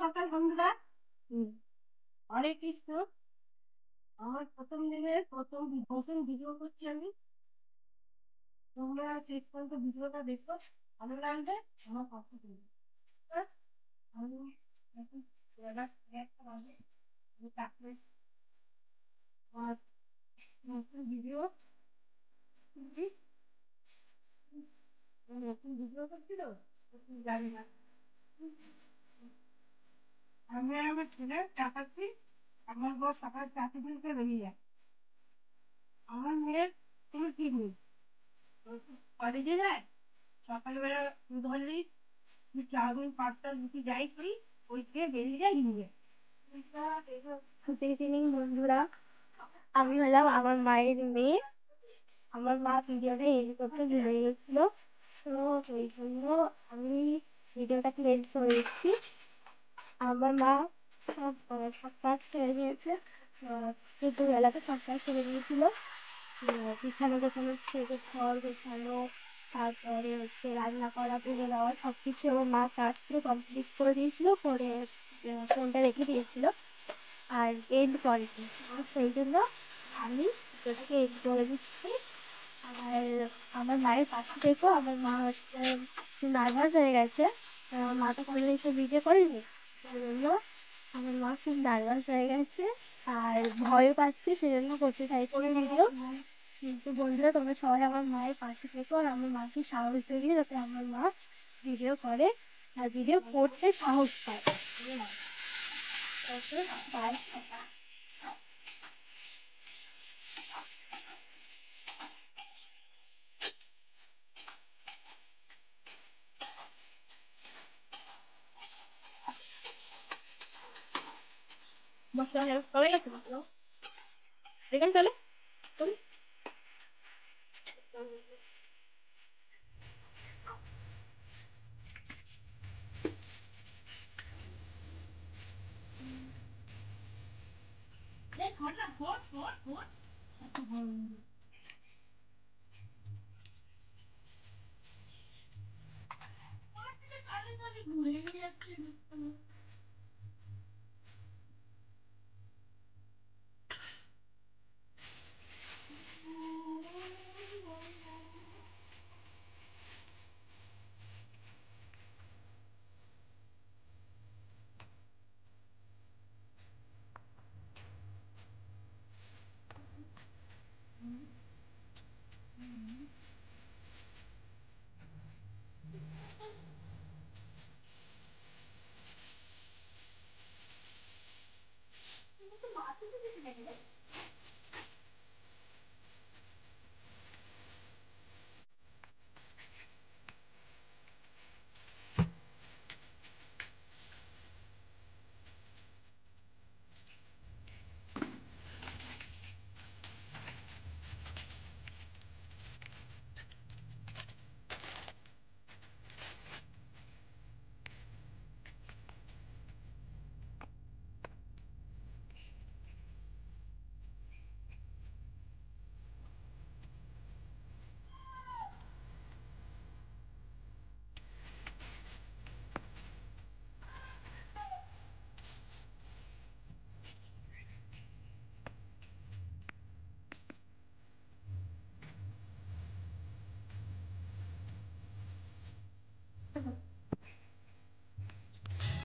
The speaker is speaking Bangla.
সকাল বন্ধুরা। হরে কৃষ্ণ। আমার প্রথম দিনের প্রথম ভিডিও করছি আমি। তোমরা শেষ পর্যন্ত ভিডিওটা দেখো, ভালো লাগলে আমার পাশে দেবে। আমি এখন একটা বাজে, আমি তারপরে আমার নতুন ভিডিও নতুন ভিডিও করছি তো, জানি না। আমি আর আমার ছেলে চাকাচ্ছি। আমার বর সকাল 4টে বেরিয়ে যায়। আমার মেয়ের কোনো ঠিক নেই, কলেজে যায়। সকালবেলা ধরলেই চাউমিন পাঁচটা রুটি যাই করি, ওই খেয়ে বেরিয়ে যায় নিয়ে। দিদিনী বন্ধুরা, আমি হলাম আমার মায়ের মেয়ে। আমার মা ভিডিওটা এডিট করতে ভুলে গেছিল, তো সেই জন্য আমি ভিডিওটাকে এডিট করে দিচ্ছি। আমার মা সব কাজ করে নিয়েছে, দুপুরবেলাতে সব কাজ করে নিয়েছিল। বিছানা গোছানো থেকে ঘর গোছানো, তারপরে রান্না করা, পুজো দেওয়া, সব কিছু আমার মা তাড়াতাড়ি কমপ্লিট করে দিয়েছিল। করে ফোনটা রেখে দিয়েছিল আর এন্ড করেনি। সেই জন্য আমি ভিডিওটাকে এন্ড করে দিচ্ছি। আর আমার মায়ের পাশে থেকেও, আমার মা হচ্ছে নার্ভাস হয়ে গেছে। আমার মা তো কোনো এসব ভিডিও করেনি, সেই জন্য আমার মা খুব নার্ভাস হয়ে গেছে আর ভয়ও পাচ্ছে, সেজন্য করতে চাইছে না ভিডিও। কিন্তু বন্ধুরা, তোমরা সবাই আমার মায়ের পাশে থেকো আর আমার মাকে সাহস দেবে যাতে আমার মা ভিডিও করে আর ভিডিও করতে সাহস পায়। বাই। মশলা সবাই গেছে, এখানে চলে চলে। ভুলে যাচ্ছে।